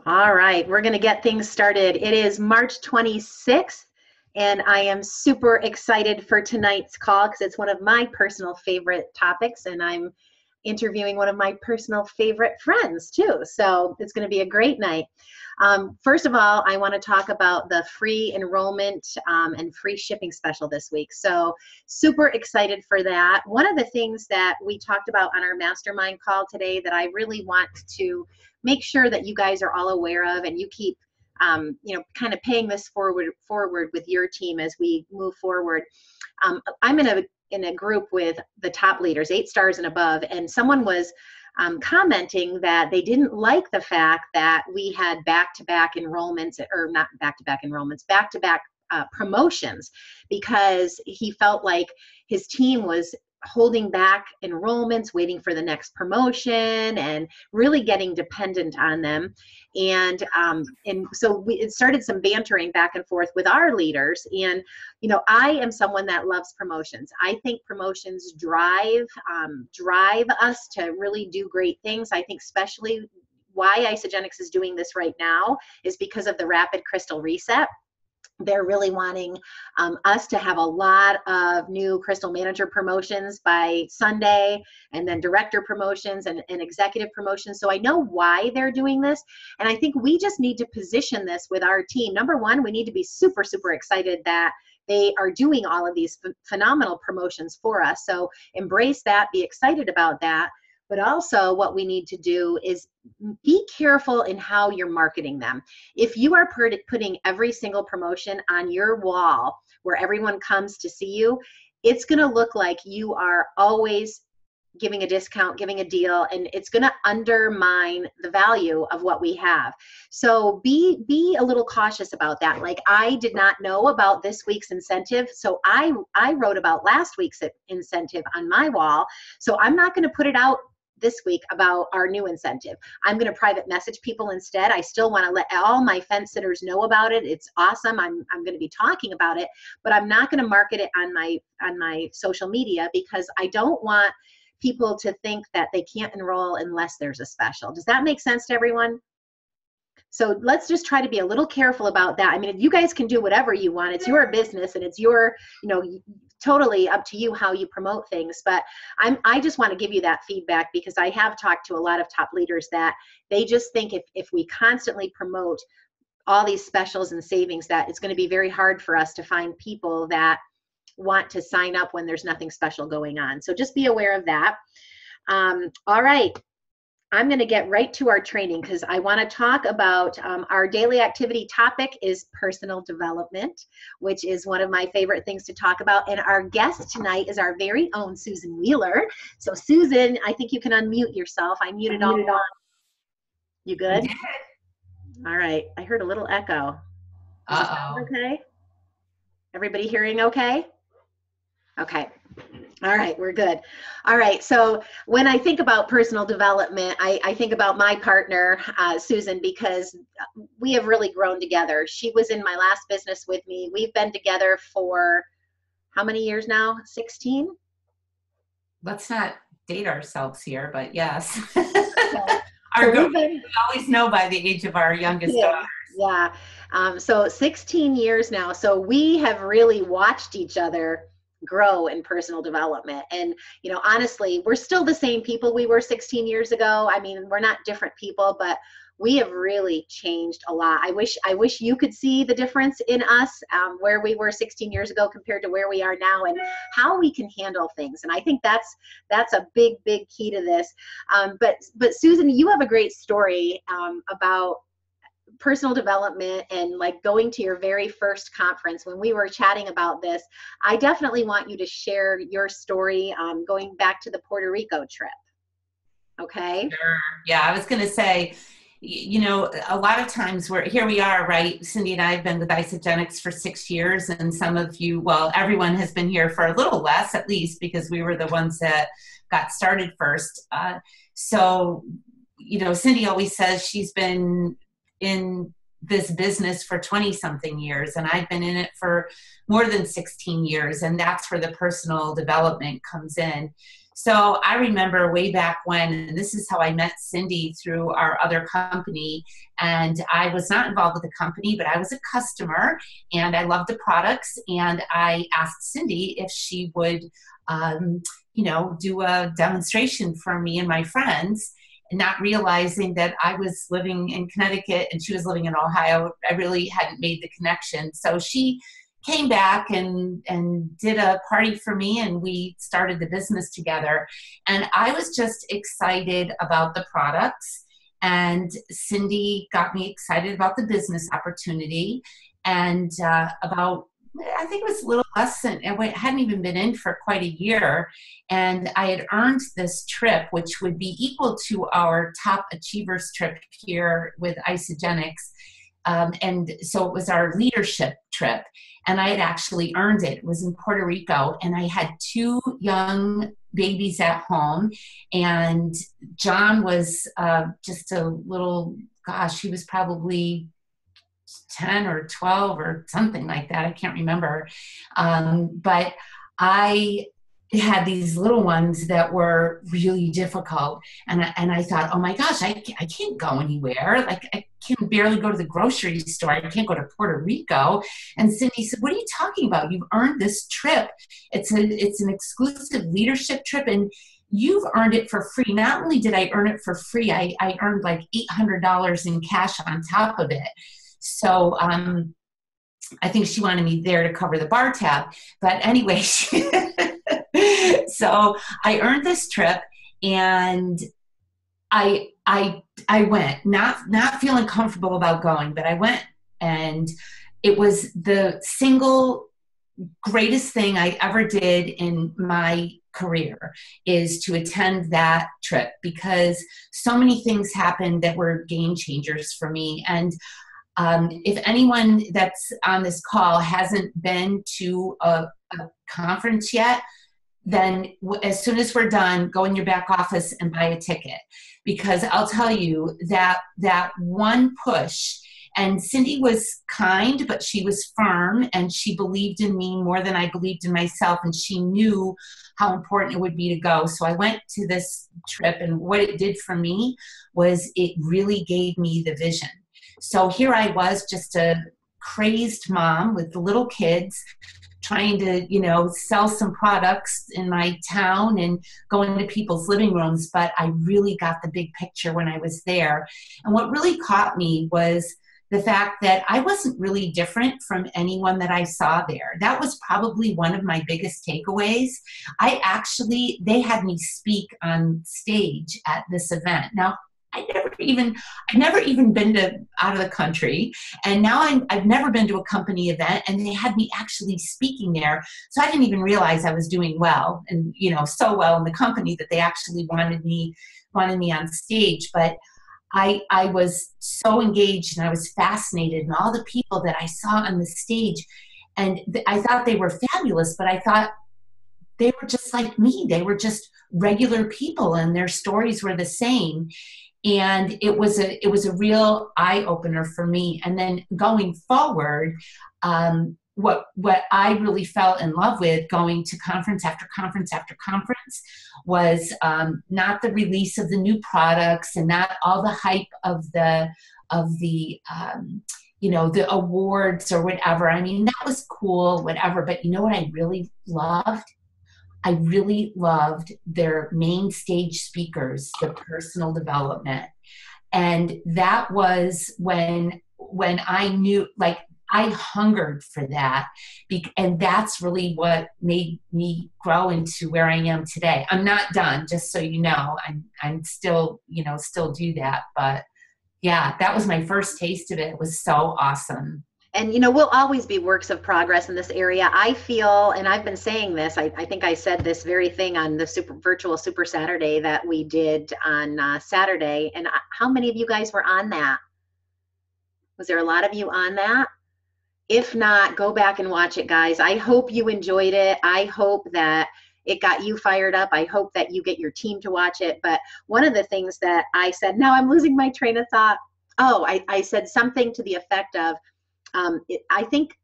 All right, we're going to get things started. It is March 26th, and I am super excited for tonight's call because it's one of my personal favorite topics, and I'm interviewing one of my personal favorite friends too. So it's going to be a great night. First of all, I want to talk about the free enrollment and free shipping special this week. So super excited for that. One of the things that we talked about on our mastermind call today that I really want to make sure that you guys are all aware of, and you keep kind of paying this forward with your team as we move forward. I'm in a group with the top leaders, 8 stars and above, and someone was commenting that they didn't like the fact that we had back-to-back enrollments, or not back-to-back enrollments, back-to-back promotions, because he felt like his team was holding back enrollments, waiting for the next promotion, and really getting dependent on them. And so it started some bantering back and forth with our leaders. And I am someone that loves promotions. I think promotions drive us to really do great things. I think especially why Isagenix is doing this right now is because of the Rapid Crystal Reset. They're really wanting us to have a lot of new Crystal Manager promotions by Sunday, and then director promotions and executive promotions. So I know why they're doing this. And I think we just need to position this with our team. Number one, we need to be super, super excited that they are doing all of these phenomenal promotions for us. So embrace that, be excited about that. But also what we need to do is be careful in how you're marketing them. If you are putting every single promotion on your wall where everyone comes to see you, it's going to look like you are always giving a discount, giving a deal, and it's going to undermine the value of what we have. So be a little cautious about that. Like, I did not know about this week's incentive, so I wrote about last week's incentive on my wall. So I'm not going to put it out this week about our new incentive. I'm going to private message people instead. I still want to let all my fence sitters know about it. It's awesome. I'm going to be talking about it, but I'm not going to market it on my social media, because I don't want people to think that they can't enroll unless there's a special. Does that make sense to everyone? So let's just try to be a little careful about that. I mean, you guys can do whatever you want. It's your business, and it's your, totally up to you how you promote things. But I just want to give you that feedback, because I have talked to a lot of top leaders that they just think if we constantly promote all these specials and savings, that it's going to be very hard for us to find people that want to sign up when there's nothing special going on. So just be aware of that. All right. I'm going to get right to our training, because I want to talk about our daily activity topic is personal development, which is one of my favorite things to talk about. And our guest tonight is our very own Susan Wheeler. So Susan, I think you can unmute yourself. I muted all. You good? All right. I heard a little echo. Is it okay? Everybody hearing okay? Okay. All right, we're good. All right, so when I think about personal development, I think about my partner, Susan, because we have really grown together. She was in my last business with me. We've been together for how many years now? 16? Let's not date ourselves here, but yes. So we always know by the age of our youngest daughters. Yeah, so 16 years now. So we have really watched each other grow in personal development. And, honestly, we're still the same people we were 16 years ago. I mean, we're not different people, but we have really changed a lot. I wish you could see the difference in us, where we were 16 years ago compared to where we are now, and how we can handle things. And I think that's a big key to this. But Susan, you have a great story about personal development and like going to your very first conference. When we were chatting about this, I definitely want you to share your story going back to the Puerto Rico trip. Okay. Sure. Yeah, I was going to say, a lot of times here we are, right? Cindy and I have been with Isagenix for 6 years, and some of you, well, everyone has been here for a little less, at least, because we were the ones that got started first. So, Cindy always says she's been in this business for 20 something years, and I've been in it for more than 16 years. And that's where the personal development comes in. So I remember way back when, and this is how I met Cindy through our other company. And I was not involved with the company, but I was a customer and I loved the products. And I asked Cindy if she would, do a demonstration for me and my friends, not realizing that I was living in Connecticut and she was living in Ohio. I really hadn't made the connection. So she came back and did a party for me, and we started the business together. And I was just excited about the products, and Cindy got me excited about the business opportunity. And I think it was a little less than, it hadn't even been in for quite a year. And I had earned this trip, which would be equal to our top achievers trip here with Isagenix. And so it was our leadership trip. And I had actually earned it. It was in Puerto Rico. And I had 2 young babies at home. And John was just a little, he was probably 10 or 12 or something like that. I can't remember. But I had these little ones that were really difficult. And I thought, oh my gosh, I can't go anywhere. Like, I can barely go to the grocery store. I can't go to Puerto Rico. And Cindy said, what are you talking about? You've earned this trip. It's an exclusive leadership trip, and you've earned it for free. Not only did I earn it for free, I earned like $800 in cash on top of it. So I think she wanted me there to cover the bar tab. But anyway, so I earned this trip, and I went, not feeling comfortable about going, but I went, and it was the single greatest thing I ever did in my career, is to attend that trip, because so many things happened that were game changers for me. And if anyone that's on this call hasn't been to a conference yet, then as soon as we're done, go in your back office and buy a ticket. Because I'll tell you that one push, and Cindy was kind, but she was firm, and she believed in me more than I believed in myself, and she knew how important it would be to go. So I went to this trip, and what it did for me was it really gave me the vision. So here I was, just a crazed mom with little kids, trying to, sell some products in my town and go into people's living rooms. But I really got the big picture when I was there. And what really caught me was the fact that I wasn't really different from anyone that I saw there. That was probably one of my biggest takeaways. They had me speak on stage at this event. Now, I'd never even been out of the country. And now I've never been to a company event, and they had me actually speaking there. So I didn't even realize I was doing well, and, so well in the company that they actually wanted me on stage. But I was so engaged, and I was fascinated, and all the people that I saw on the stage, and I thought they were fabulous, but I thought they were just like me. They were just regular people, and their stories were the same. And it was a real eye opener for me. And then going forward, what I really fell in love with, going to conference after conference after conference, was not the release of the new products and not all the hype of the awards or whatever. I mean, that was cool, whatever. But you know what I really loved? I really loved their main stage speakers, the personal development. And that was when I knew, like, I hungered for that. And that's really what made me grow into where I am today. I'm not done, just so you know. I'm still, still do that. But yeah, that was my first taste of it. It was so awesome. And, we'll always be works of progress in this area. I feel, and I've been saying this, I think I said this very thing on the virtual Super Saturday that we did on Saturday. And how many of you guys were on that? Was there a lot of you on that? If not, go back and watch it, guys. I hope you enjoyed it. I hope that it got you fired up. I hope that you get your team to watch it. But one of the things that I said, now I'm losing my train of thought. Oh, I said something to the effect of, I think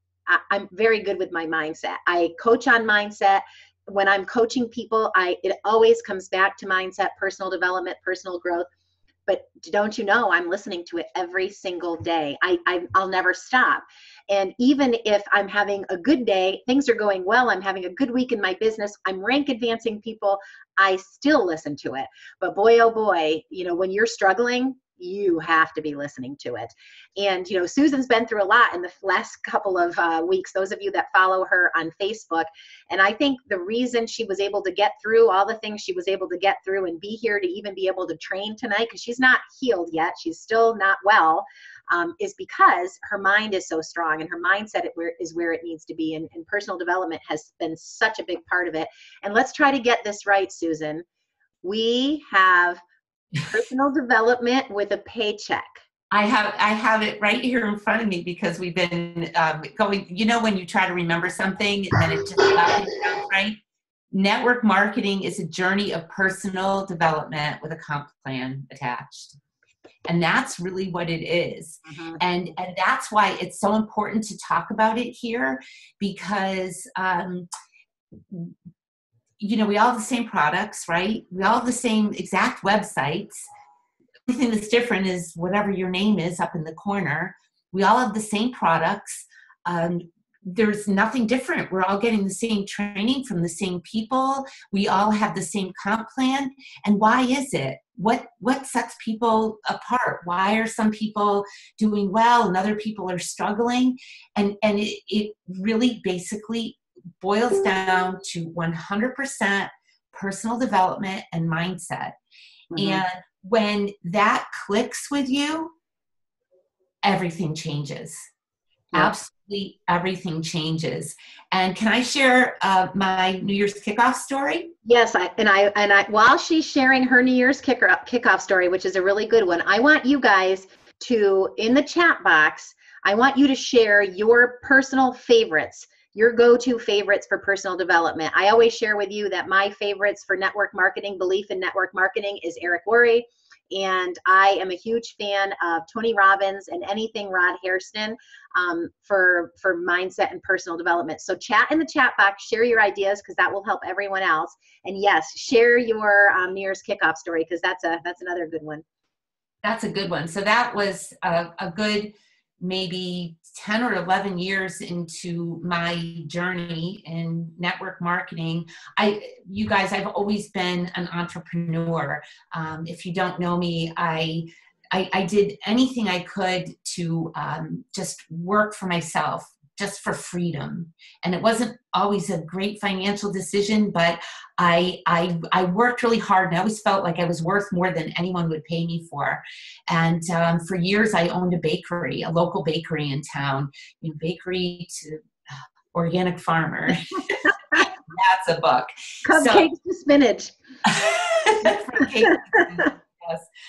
I'm very good with my mindset. I coach on mindset, when I'm coaching people, it always comes back to mindset, personal development, personal growth. But don't you know, I'm listening to it every single day. I'll never stop. And even if I'm having a good day, things are going well, I'm having a good week in my business, I'm rank advancing people, I still listen to it. But boy, oh boy, when you're struggling, you have to be listening to it. And, Susan's been through a lot in the last couple of weeks, those of you that follow her on Facebook. And I think the reason she was able to get through all the things she was able to get through and be here to even be able to train tonight, because she's not healed yet, she's still not well, is because her mind is so strong and her mindset is where it needs to be. And personal development has been such a big part of it. And let's try to get this right, Susan. We have personal development with a paycheck. I have it right here in front of me because we've been going, when you try to remember something and then it just sounds right. Network marketing is a journey of personal development with a comp plan attached. And that's really what it is. Mm-hmm. And that's why it's so important to talk about it here, because we all have the same products, right? We all have the same exact websites. The only thing that's different is whatever your name is up in the corner. We all have the same products. There's nothing different. We're all getting the same training from the same people. We all have the same comp plan. And why is it? What sets people apart? Why are some people doing well and other people are struggling? And it really basically boils down to 100% personal development and mindset. Mm-hmm. And when that clicks with you, everything changes. Yep. Absolutely everything changes. And can I share my New Year's kickoff story? Yes, I while she's sharing her New Year's kickoff story, which is a really good one, I want you guys to, in the chat box, I want you to share your personal favorites, your go-to favorites for personal development. I always share with you that my favorites for network marketing, belief in network marketing, is Eric Worre. And I am a huge fan of Tony Robbins and anything Rod Hairston for mindset and personal development. So chat in the chat box, share your ideas, because that will help everyone else. And yes, share your New Year's kickoff story, because that's another good one. That's a good one. So that was a good maybe 10 or 11 years into my journey in network marketing. You guys, I've always been an entrepreneur. If you don't know me, I did anything I could to just work for myself, just for freedom. And it wasn't always a great financial decision, but I worked really hard, and I always felt like I was worth more than anyone would pay me for. And for years, I owned a bakery, a local bakery in town, bakery to organic farmer. That's a book. Cupcakes to spinach.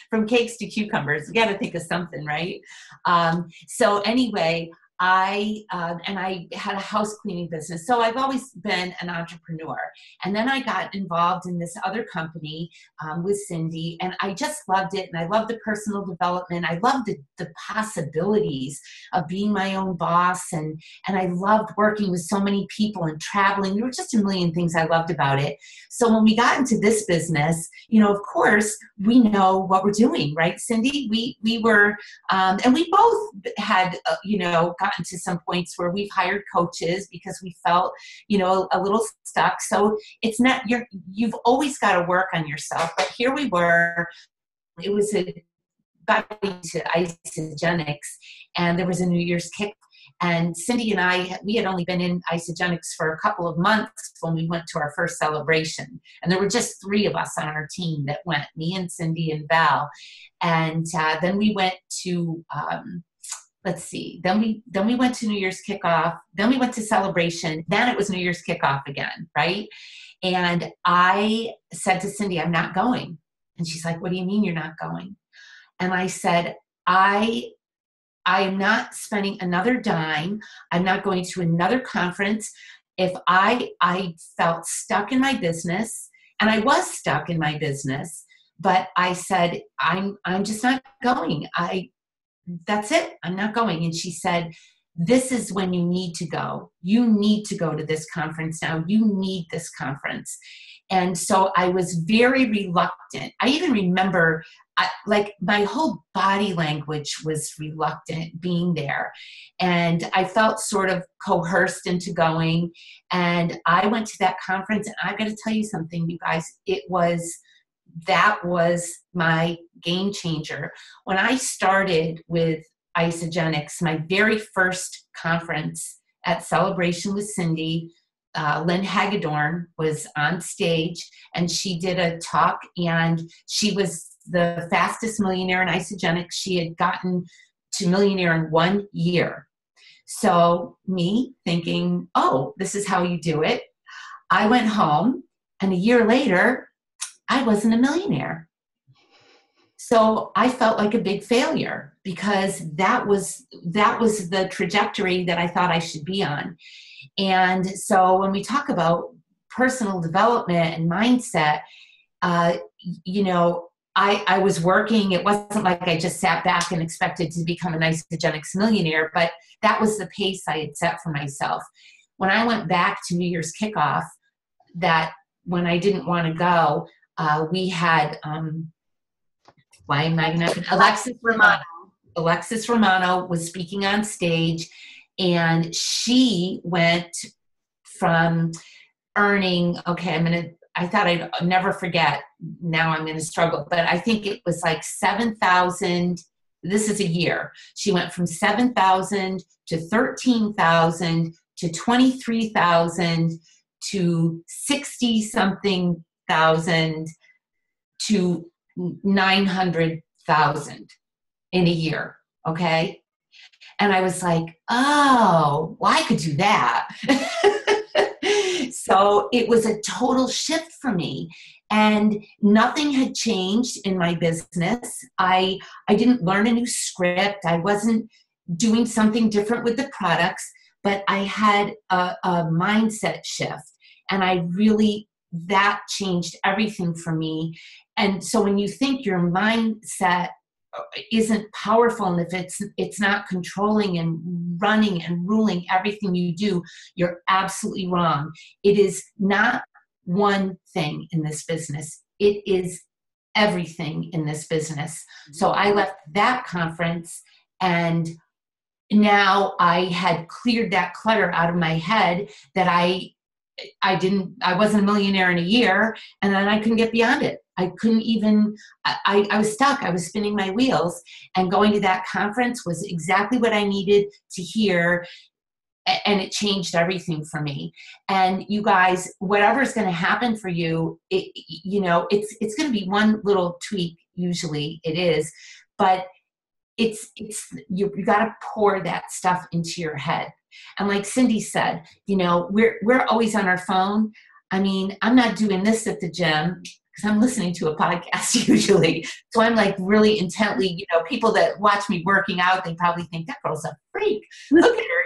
From cakes to cucumbers. You got to think of something, right? So anyway, I had a house cleaning business. So I've always been an entrepreneur. And then I got involved in this other company with Cindy, and I just loved it. And I loved the personal development. I loved the possibilities of being my own boss. And I loved working with so many people and traveling. There were just a million things I loved about it. So when we got into this business, of course, we know what we're doing, right, Cindy? We were, and we both had, gotten to some points where we've hired coaches because we felt, a little stuck. So it's not, you've always got to work on yourself. But here we were, it was got into Isagenix, and there was a New Year's kick. And Cindy and I, we had only been in Isagenix for a couple of months when we went to our first celebration. And there were just 3 of us on our team that went, me and Cindy and Val. And then we went to, then we went to New Year's kickoff, then we went to celebration, then it was New Year's kickoff again, right? And I said to Cindy, I'm not going. And she's like, what do you mean you're not going? And I said, I am not spending another dime. I'm not going to another conference. If I felt stuck in my business, and I was stuck in my business, but I said, I'm just not going. That's it. I'm not going. And she said, this is when you need to go. You need to go to this conference now. You need this conference. And so I was very reluctant. I even remember like my whole body language was reluctant being there. And I felt sort of coerced into going. And I went to that conference, and I've got to tell you something, you guys, that was my game changer. When I started with Isagenix, my very first conference at Celebration with Cindy, Lynn Hagedorn was on stage, and she did a talk, and she was the fastest millionaire in Isagenix. She had gotten to millionaire in 1 year. So me thinking, oh, this is how you do it. I went home, and a year later, I wasn't a millionaire. So I felt like a big failure, because that was the trajectory that I thought I should be on. And so when we talk about personal development and mindset, I was working. It wasn't like I just sat back and expected to become an Isagenix millionaire, but that was the pace I had set for myself. When I went back to New Year's kickoff, that when I didn't want to go, we had, why am I not? Alexis Romano. Alexis Romano was speaking on stage, and she went from earning, I thought I'd never forget. Now I'm going to struggle, but I think it was like 7,000. This is a year. She went from 7,000 to 13,000 to 23,000 to 60 something thousand to 900,000 in a year. Okay. And I was like, oh, well, I could do that. So it was a total shift for me, and nothing had changed in my business. I didn't learn a new script. I wasn't doing something different with the products, but I had a mindset shift, and that changed everything for me. And so when you think your mindset isn't powerful, and if it's not controlling and running and ruling everything you do, you're absolutely wrong. It is not one thing in this business. It is everything in this business. So I left that conference, and now I had cleared that clutter out of my head that I wasn't a millionaire in a year, and then I couldn't get beyond it. I couldn't even, I was stuck. I was spinning my wheels, and going to that conference was exactly what I needed to hear. And it changed everything for me. And you guys, whatever's going to happen for you, it's going to be one little tweak. Usually it is, but you got to pour that stuff into your head. And like Cindy said, we're always on our phone. I mean, I'm not doing this at the gym because I'm listening to a podcast usually. So I'm like really intently, people that watch me working out, they probably think that girl's a freak. Look at her,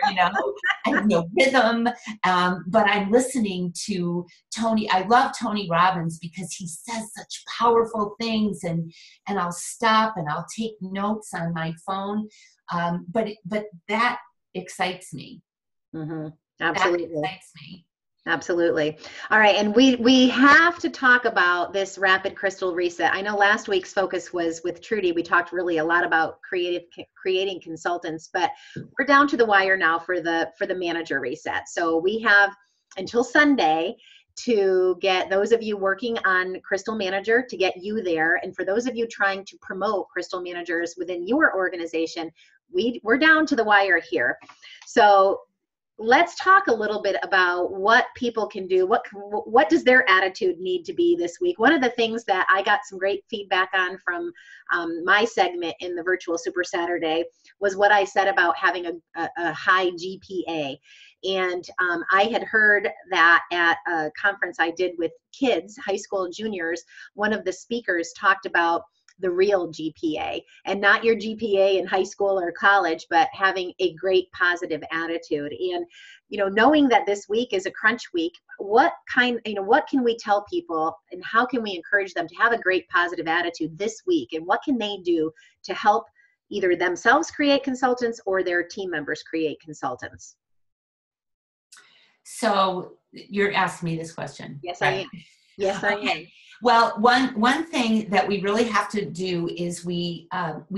I have no rhythm. But I'm listening to Tony. I love Tony Robbins because he says such powerful things, and I'll stop and I'll take notes on my phone. But that excites me. Mm-hmm. Absolutely. That excites me. Absolutely. All right. And we have to talk about this rapid crystal reset. I know last week's focus was with Trudy. We talked really a lot about creating consultants, but we're down to the wire now for the manager reset. So we have until Sunday to get those of you working on Crystal Manager, to get you there. And for those of you trying to promote Crystal Managers within your organization, we're down to the wire here. So let's talk a little bit about what people can do. What does their attitude need to be this week? One of the things that I got some great feedback on from my segment in the Virtual Super Saturday was what I said about having a high GPA. And I had heard that at a conference I did with kids, high school juniors, one of the speakers talked about the real GPA, and not your GPA in high school or college, but having a great positive attitude. And, knowing that this week is a crunch week, what can we tell people, and how can we encourage them to have a great positive attitude this week? And what can they do to help, either themselves create consultants or their team members create consultants? So you're asking me this question, Yes, I right? am. Yes, I am. Okay. Well, one thing that we really have to do is we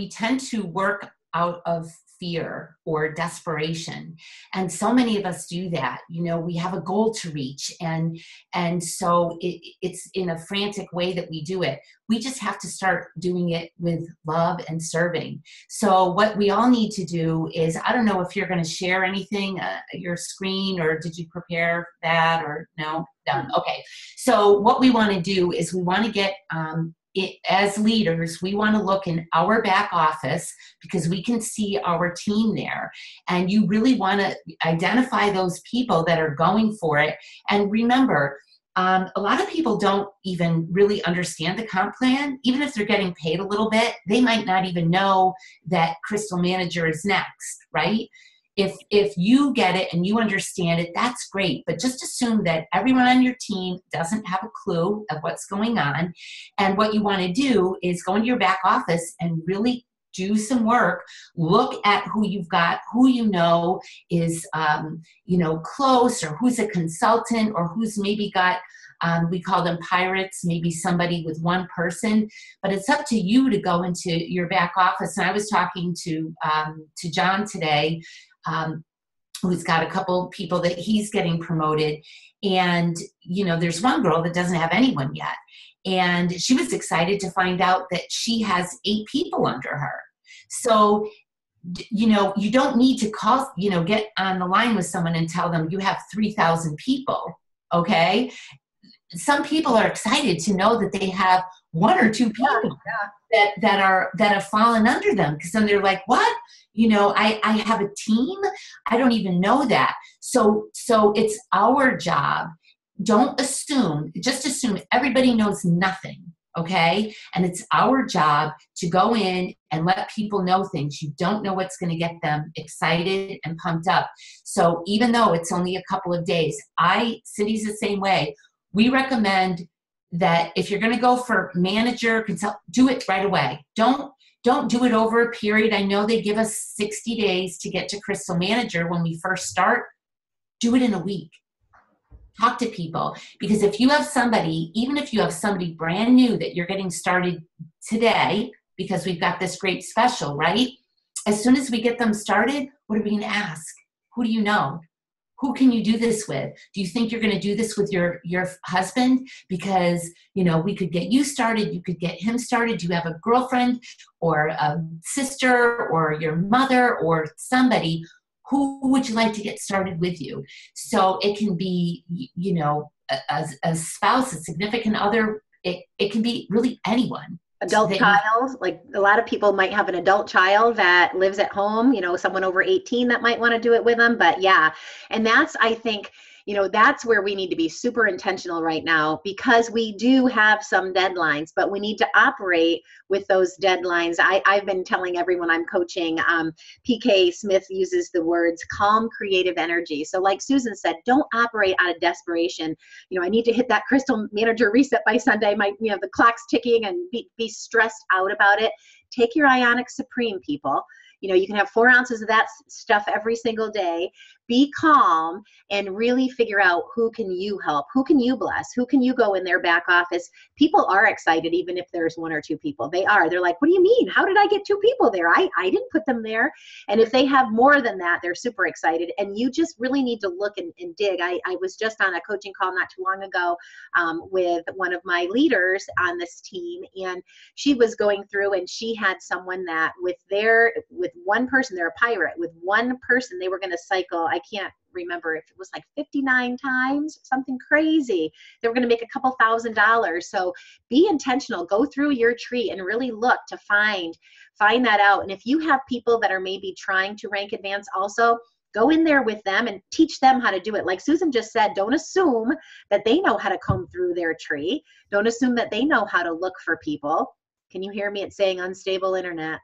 tend to work out of fear or desperation, and so many of us do that. You know, we have a goal to reach, and so it's in a frantic way that we do it. We just have to start doing it with love and serving. So what we all need to do is, I don't know if you're going to share anything, your screen, or did you prepare that, or no? Done. Okay. So what we want to do is we want to get as leaders, we want to look in our back office because we can see our team there. And you really want to identify those people that are going for it. And remember, a lot of people don't even really understand the comp plan. Even if they're getting paid a little bit, they might not even know that Crystal Manager is next, right? If you get it and you understand it, that's great. But just assume that everyone on your team doesn't have a clue of what's going on. And what you want to do is go into your back office and really do some work. Look at who you've got, who you know is close, or who's a consultant, or who's maybe got we call them pirates, maybe somebody with one person, but it's up to you to go into your back office. And I was talking to John today, who's got a couple people that he's getting promoted. And, there's one girl that doesn't have anyone yet. And she was excited to find out that she has 8 people under her. So, you don't need to call, get on the line with someone and tell them you have 3,000 people. Okay. Some people are excited to know that they have 1 or 2 people that have fallen under them, because then they're like, what? I have a team. I don't even know that. So it's our job. Don't assume, just assume everybody knows nothing. Okay. And it's our job to go in and let people know things. You don't know what's going to get them excited and pumped up. So even though it's only a couple of days, Cindy's the same way. We recommend that if you're going to go for manager, consult, do it right away. Don't do it over a period. I know they give us 60 days to get to Crystal Manager when we first start. Do it in a week. Talk to people. Because if you have somebody, even if you have somebody brand new that you're getting started today, because we've got this great special, right? As soon as we get them started, what are we going to ask? Who do you know? Who can you do this with? Do you think you're going to do this with your husband? Because, we could get you started. You could get him started. Do you have a girlfriend or a sister or your mother or somebody? Who would you like to get started with you? So it can be, a spouse, a significant other. It can be really anyone. Adult child, like a lot of people might have an adult child that lives at home, someone over 18 that might want to do it with them. But yeah, and that's, I think, that's where we need to be super intentional right now, because we do have some deadlines, but we need to operate with those deadlines. I've been telling everyone I'm coaching, PK Smith uses the words calm, creative energy. So like Susan said, don't operate out of desperation. I need to hit that Crystal Manager reset by Sunday. The clock's ticking, and be stressed out about it. Take your Ionic Supreme, people. You can have 4 ounces of that stuff every single day. Be calm and really figure out who can you help, who can you bless, who can you go in their back office. People are excited, even if there's 1 or 2 people. They are. They're like, what do you mean? How did I get 2 people there? I didn't put them there. And if they have more than that, they're super excited. And you just really need to look and dig. I was just on a coaching call not too long ago with one of my leaders on this team, and she was going through, and she had someone that with 1 person, they're a pirate, with 1 person, they were going to cycle, I can't remember if it was like 59 times, something crazy. They were going to make a couple $1,000s. So be intentional, go through your tree and really look to find that out. And if you have people that are maybe trying to rank advance also, go in there with them and teach them how to do it. Like Susan just said, don't assume that they know how to comb through their tree. Don't assume that they know how to look for people. Can you hear me? It's saying unstable internet.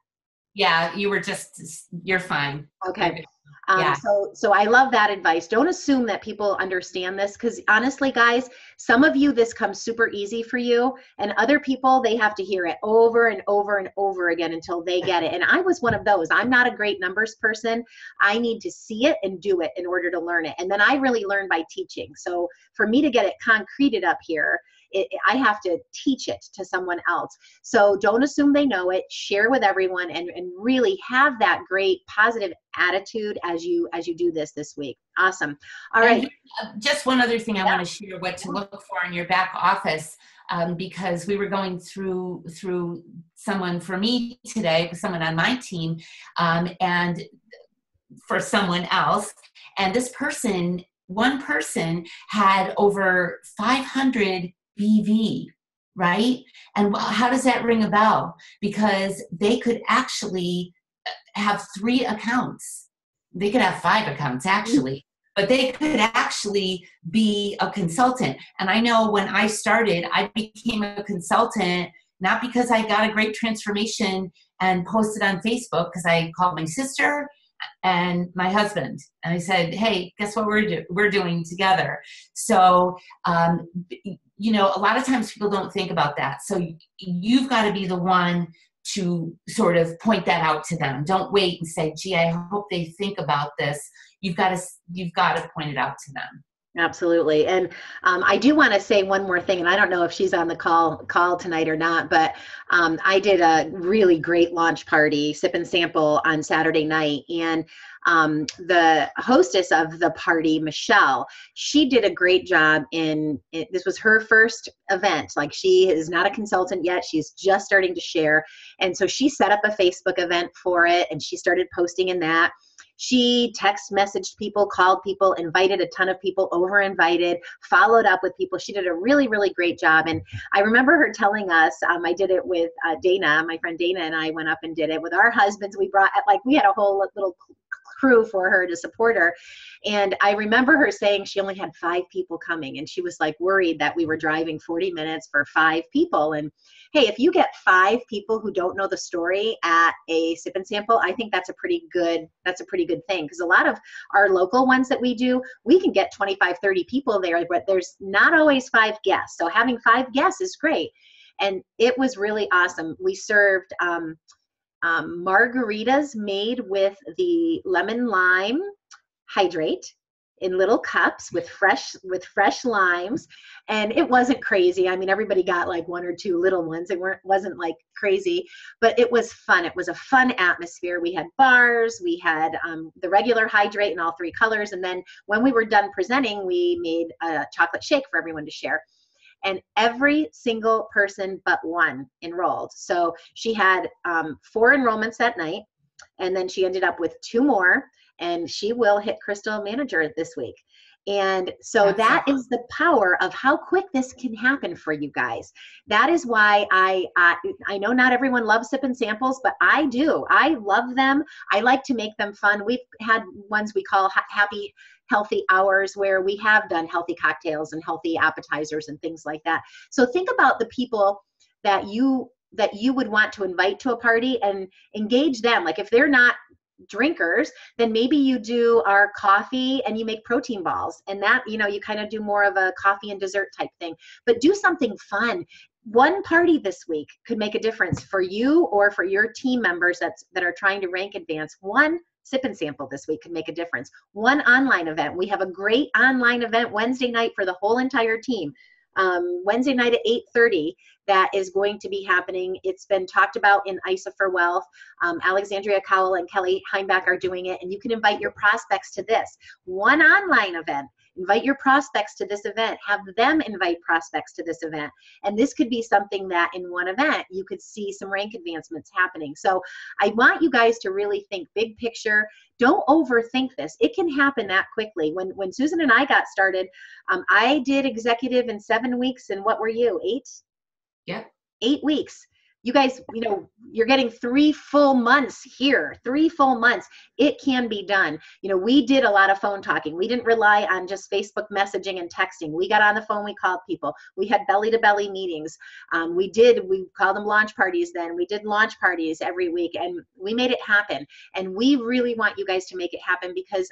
Yeah, you're fine. Okay. Yeah. So I love that advice. Don't assume that people understand this, because honestly, guys, some of you, this comes super easy for you, and other people, they have to hear it over and over and over again until they get it. And I was one of those. I'm not a great numbers person. I need to see it and do it in order to learn it. And then I really learn by teaching. So for me to get it concreted up here, I have to teach it to someone else. So don't assume they know it. Share with everyone, and really have that great positive attitude as you do this week. Awesome. All right. Just one other thing I want to share, what to look for in your back office, because we were going through someone for me today, someone on my team, and for someone else. And this person, one person, had over 500 BV, right? And how does that ring a bell? Because they could actually have 3 accounts. They could have 5 accounts, actually, but they could actually be a consultant. And I know when I started, I became a consultant, not because I got a great transformation and posted on Facebook, because I called my sister and my husband, and I said, hey, guess what we're doing together? So, you know, a lot of times people don't think about that. So you've got to be the one to sort of point that out to them. Don't wait and say, gee, I hope they think about this. You've got to point it out to them. Absolutely. And I do want to say one more thing, and I don't know if she's on the call tonight or not, but I did a really great launch party, Sip and Sample, on Saturday night. And the hostess of the party, Michelle, she did a great job this was her first event. Like, she is not a consultant yet. She's just starting to share. And so she set up a Facebook event for it, and she started posting in that. She text messaged people, called people, invited a ton of people, over invited, followed up with people. She did a really, really great job. And I remember her telling us, I did it with Dana, my friend Dana, and I went up and did it with our husbands. We had a whole little crew for her to support her. And I remember her saying she only had 5 people coming, and she was like worried that we were driving 40 minutes for 5 people. And hey, if you get 5 people who don't know the story at a Sip and Sample, I think that's a pretty good thing. Because a lot of our local ones that we do, we can get 25, 30 people there, but there's not always 5 guests. So having 5 guests is great. And it was really awesome. We served margaritas made with the lemon lime hydrate in little cups with fresh limes. And it wasn't crazy. I mean, everybody got like 1 or 2 little ones. It wasn't like crazy, but it was fun. It was a fun atmosphere. We had bars, we had the regular hydrate in all 3 colors. And then when we were done presenting, we made a chocolate shake for everyone to share. And every single person but one enrolled. So she had 4 enrollments that night, and then she ended up with 2 more, and she will hit Crystal Manager this week. And so that is the power of how quick this can happen for you guys. That is why I know not everyone loves Sip and Samples, but I do. I love them. I like to make them fun. We've had ones we call happy healthy hours, where we have done healthy cocktails and healthy appetizers and things like that. So think about the people that you would want to invite to a party and engage them. Like, if they're not drinkers, then maybe you do our coffee and you make protein balls, and that, you know, you kind of do more of a coffee and dessert type thing, but do something fun. One party this week could make a difference for you or for your team members that are trying to rank advance. One Sip and Sample this week could make a difference. One online event. We have a great online event Wednesday night for the whole entire team. Wednesday night at 8:30, that is going to be happening. It's been talked about in ISA for Wealth. Alexandria Cowell and Kelly Heimbach are doing it, and you can invite your prospects to this. One online event. Invite your prospects to this event. Have them invite prospects to this event. And this could be something that in one event, you could see some rank advancements happening. So I want you guys to really think big picture. Don't overthink this. It can happen that quickly. When Susan and I got started, I did executive in 7 weeks. And what were you, 8? Yeah. 8 weeks. You guys, you're getting 3 full months here, 3 full months. It can be done. We did a lot of phone talking. We didn't rely on just Facebook messaging and texting. We got on the phone, we called people. We had belly to belly meetings. We called them launch parties then. We did launch parties every week, and we made it happen. And we really want you guys to make it happen, because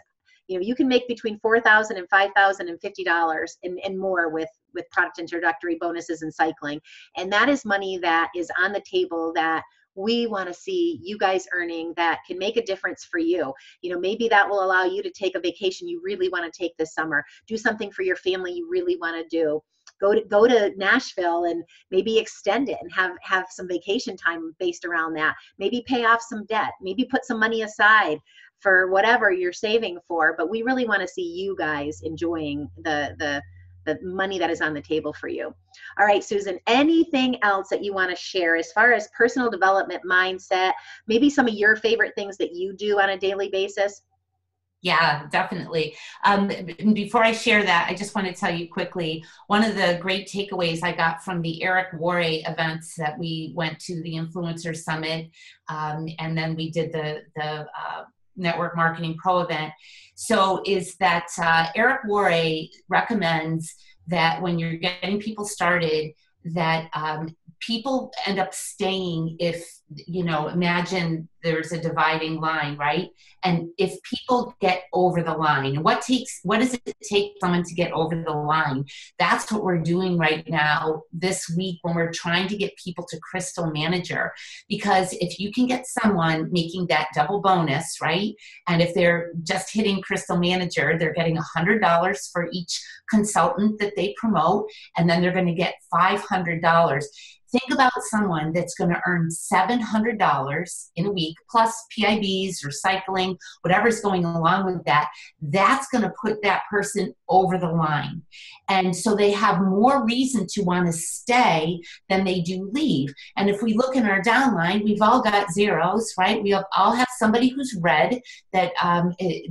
you can make between $4,000 and $5,000 and $50 and more with product introductory bonuses and cycling. And that is money that is on the table that we want to see you guys earning, that can make a difference for you. Maybe that will allow you to take a vacation you really want to take this summer, do something for your family you really want to do. Go to Nashville and maybe extend it and have some vacation time based around that. Maybe pay off some debt. Maybe put some money aside for whatever you're saving for. But we really want to see you guys enjoying the money that is on the table for you. All right, Susan, anything else that you want to share as far as personal development, mindset, maybe some of your favorite things that you do on a daily basis? Yeah, definitely. Before I share that, I just want to tell you quickly, one of the great takeaways I got from the Eric Worre events that we went to, the Influencer Summit, and then we did the Network Marketing Pro event. So is that Eric Worre recommends that when you're getting people started, that people end up staying if, imagine there's a dividing line, right? And if people get over the line, what does it take someone to get over the line? That's what we're doing right now this week when we're trying to get people to Crystal Manager. Because if you can get someone making that double bonus, right? And if they're just hitting Crystal Manager, they're getting $100 for each consultant that they promote, and then they're going to get $500. Think about someone that's going to earn $700 in a week, plus PIBs or cycling, whatever's going along with that. That's going to put that person over the line. And so they have more reason to want to stay than they do leave. And if we look in our downline, we've all got zeros, right? We all have somebody who's red that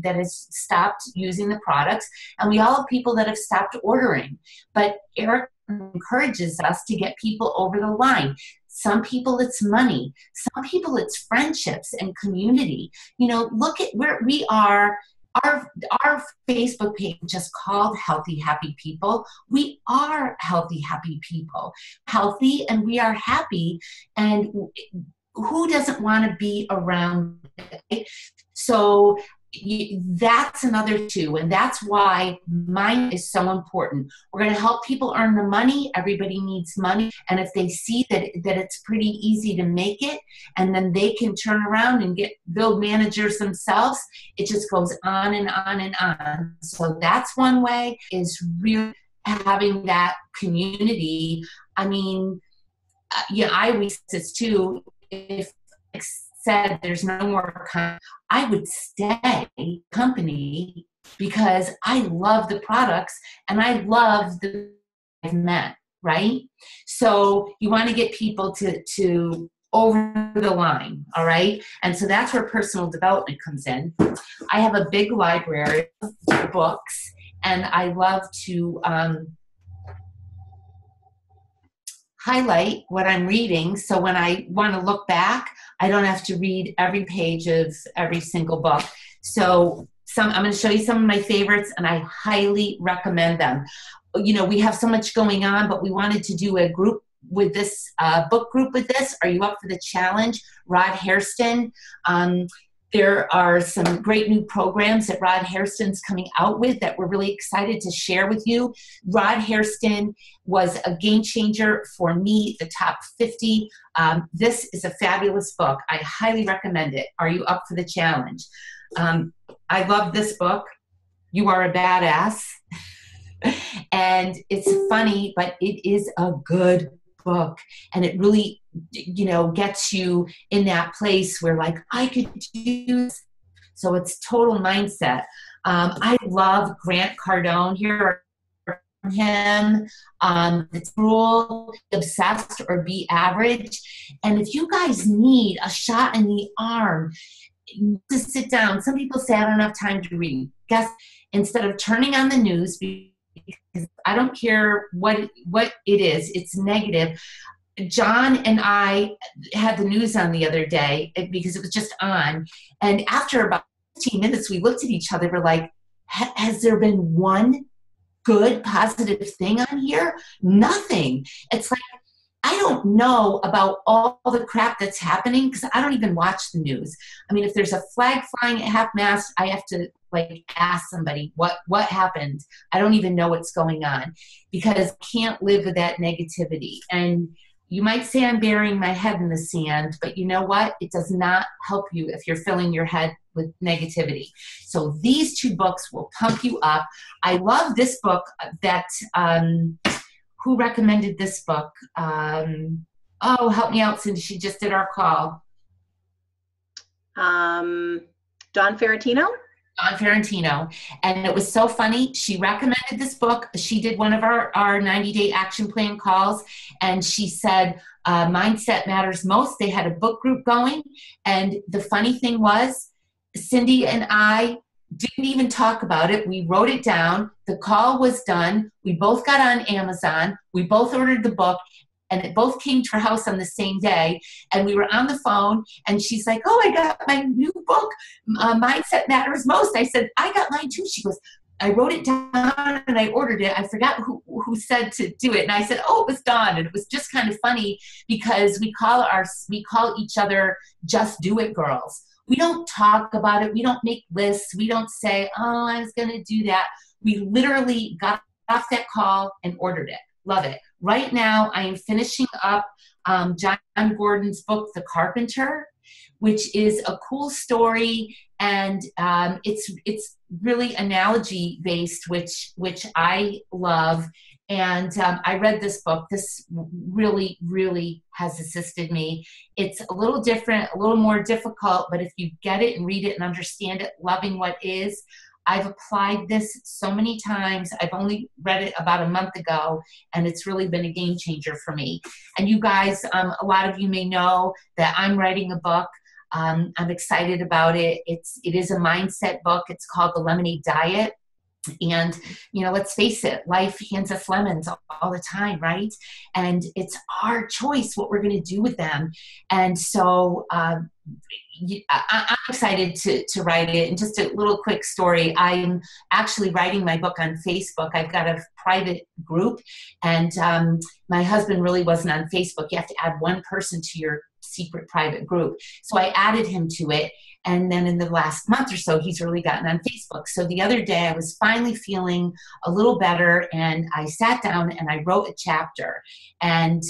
has stopped using the products. And we all have people that have stopped ordering. But Eric encourages us to get people over the line. Some people it's money. Some people it's friendships and community. Look at where we are. Our Facebook page just called Healthy Happy People. We are healthy, happy people. Healthy, and we are happy. And who doesn't want to be around it? So that's another two, and that's why mine is so important. We're going to help people earn the money. Everybody needs money, and if they see that it's pretty easy to make it, and then they can turn around and build managers themselves, it just goes on and on and on. So that's one way, is really having that community. I mean, I always say this too, if said there's no more I would stay company because I love the products and I love the I've met, right? So you want to get people to over the line, all right? And so that's where personal development comes in. I have a big library of books, and I love to highlight what I'm reading, so when I want to look back, I don't have to read every page of every single book. So I'm going to show you some of my favorites, and I highly recommend them. We have so much going on, but we wanted to do a group with this, book group with this. Are you up for the challenge? Rod Hairston. There are some great new programs that Rod Hairston's coming out with that we're really excited to share with you. Rod Hairston was a game changer for me, the top 50. This is a fabulous book. I highly recommend it. Are you up for the challenge? I love this book, You Are a Badass. And it's funny, but it is a good book, and it really gets you in that place where, like, I could do this. So it's total mindset. I love Grant Cardone. Here from him. It's Rule, Obsessed or Be Average. And if you guys need a shot in the arm to sit down, some people say I don't have time to read. Guess instead of turning on the news, because I don't care what it is, it's negative. John and I had the news on the other day because it was just on. And after about 15 minutes, we looked at each other. We're like, has there been one good, positive thing on here? Nothing. It's like, I don't know about all the crap that's happening because I don't even watch the news. I mean, if there's a flag flying at half-mast, I have to like ask somebody what happened. I don't even know what's going on because I can't live with that negativity. And you might say I'm burying my head in the sand, but you know what? It does not help you if you're filling your head with negativity. So these two books will pump you up. I love this book that, who recommended this book? Oh, help me out, Cindy. She just did our call. Dawn Ferrantino? Dawn Ferrantino. And it was so funny. She recommended this book. She did one of our 90-day action plan calls, and she said, Mindset Matters Most. They had a book group going. And the funny thing was, Cindy and I didn't even talk about it. We wrote it down. The call was done. We both got on Amazon. We both ordered the book, and it both came to our house on the same day. And we were on the phone, and she's like, oh, I got my new book, Mindset Matters Most. I said, I got mine too. She goes, I wrote it down and I ordered it. I forgot who said to do it. And I said, oh, it was Dawn. And it was just kind of funny because we call each other Just Do It girls. We don't talk about it. We don't make lists. We don't say, oh, I was going to do that. We literally got off that call and ordered it. Love it. Right now, I am finishing up John Gordon's book, The Carpenter, which is a cool story. And it's really analogy based, which I love. And I read this book. This really, really has assisted me. It's a little different, a little more difficult, but if you get it and read it and understand it, loving what is, I've applied this so many times. I've only read it about a month ago, and it's really been a game changer for me. And you guys, a lot of you may know that I'm writing a book. I'm excited about it. It is a mindset book. It's called The Lemonade Diet. And, you know, let's face it, life hands us lemons all the time, right? And it's our choice what we're going to do with them. And so I'm excited to write it. And just a little quick story, I'm actually writing my book on Facebook. I've got a private group, and my husband really wasn't on Facebook. You have to add one person to your secret private group. So I added him to it. And then in the last month or so, he's really gotten on Facebook. So the other day I was finally feeling a little better, and I sat down and I wrote a chapter. And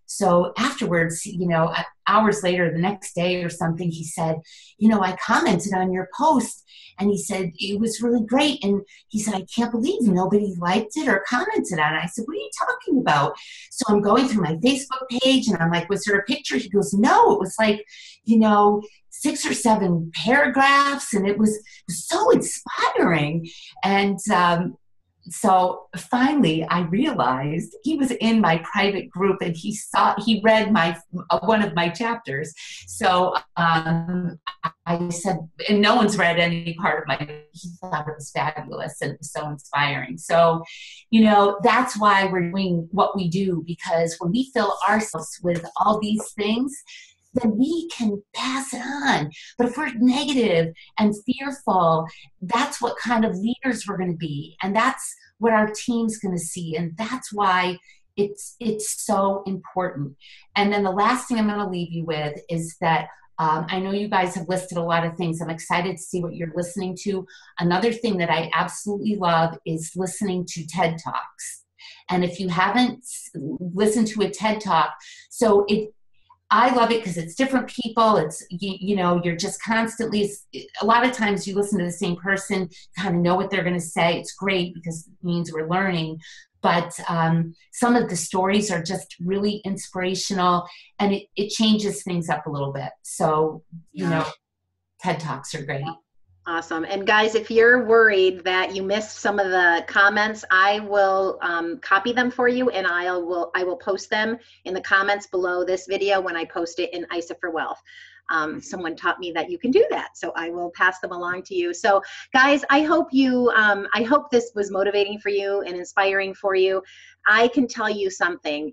so afterwards, you know, hours later, the next day or something, he said, you know, I commented on your post, and he said, it was really great. And he said, I can't believe nobody liked it or commented on it. I said, what are you talking about? So I'm going through my Facebook page, and I'm like, was there a picture? He goes, no, it was like, you know, 6 or 7 paragraphs, and it was so inspiring. And so finally I realized he was in my private group, and he read my one of my chapters. So I said, and no one's read any part of he thought it was fabulous and it was so inspiring. So, you know, that's why we're doing what we do, because when we fill ourselves with all these things, then we can pass it on. But if we're negative and fearful, that's what kind of leaders we're going to be. And that's what our team's going to see. And that's why it's so important. And then the last thing I'm going to leave you with is that I know you guys have listed a lot of things. I'm excited to see what you're listening to. Another thing that I absolutely love is listening to TED Talks. And if you haven't listened to a TED Talk, I love it because it's different people. It's, you know, you're just constantly, a lot of times you listen to the same person, kind of know what they're going to say. It's great because it means we're learning. But some of the stories are just really inspirational, and it changes things up a little bit. So, you know, TED Talks are great. Awesome. And guys, if you're worried that you missed some of the comments, I will copy them for you, and I will post them in the comments below this video when I post it in ISA for Wealth. someone taught me that you can do that. So I will pass them along to you. So guys, I hope this was motivating for you and inspiring for you. I can tell you something,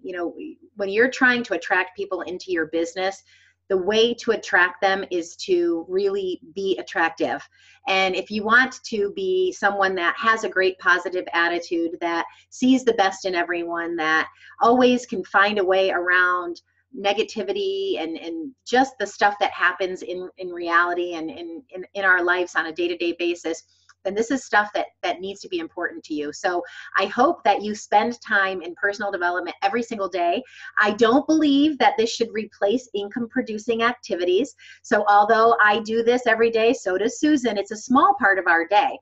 when you're trying to attract people into your business, the way to attract them is to really be attractive. And if you want to be someone that has a great positive attitude, that sees the best in everyone, that always can find a way around negativity and just the stuff that happens in reality and in our lives on a day-to-day basis, then this is stuff that needs to be important to you. So I hope that you spend time in personal development every single day. I don't believe that this should replace income producing activities. So although I do this every day, so does Susan, it's a small part of our day.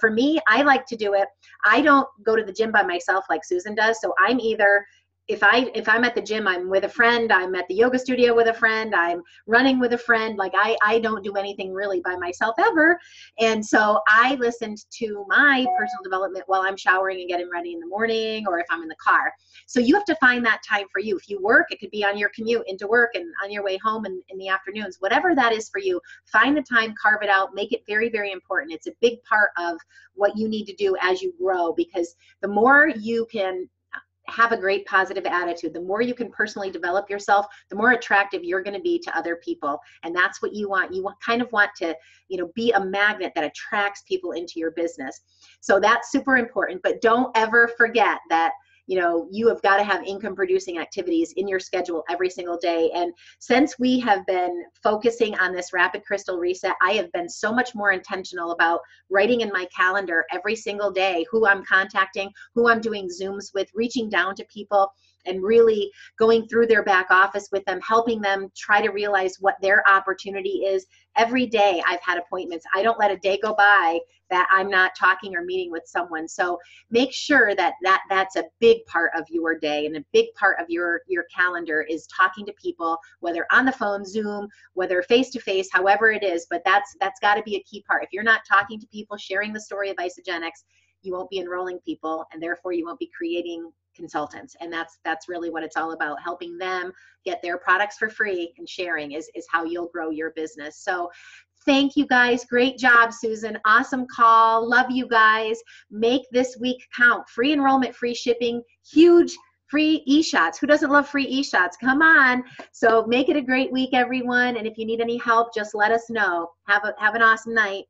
For me, I like to do it. I don't go to the gym by myself like Susan does. So I'm either, if I'm at the gym, I'm with a friend, I'm at the yoga studio with a friend, I'm running with a friend. Like I don't do anything really by myself ever. And so I listened to my personal development while I'm showering and getting ready in the morning, or if I'm in the car. So you have to find that time for you. If you work, it could be on your commute into work and on your way home in the afternoons, whatever that is for you, find the time, carve it out, make it very, very important. It's a big part of what you need to do as you grow, because the more you can have a great positive attitude, the more you can personally develop yourself, the more attractive you're going to be to other people. And that's what you want. You kind of want to, be a magnet that attracts people into your business. So that's super important, but don't ever forget that you have got to have income producing activities in your schedule every single day. And since we have been focusing on this Rapid Crystal Reset, I have been so much more intentional about writing in my calendar every single day who I'm contacting, who I'm doing Zooms with, reaching down to people and really going through their back office with them, helping them try to realize what their opportunity is. Every day I've had appointments. I don't let a day go by that I'm not talking or meeting with someone. So make sure that's a big part of your day, and a big part of your calendar is talking to people, whether on the phone, Zoom, whether face-to-face, however it is, but that's got to be a key part. If you're not talking to people, sharing the story of Isagenix, you won't be enrolling people, and therefore you won't be creating consultants. And that's really what it's all about, helping them get their products for free, and sharing is how you'll grow your business. So thank you guys. Great job, Susan. Awesome call. Love you guys. Make this week count. Free enrollment, free shipping, huge free e-shots. Who doesn't love free e-shots? Come on. So make it a great week, everyone. And if you need any help, just let us know. Have an awesome night.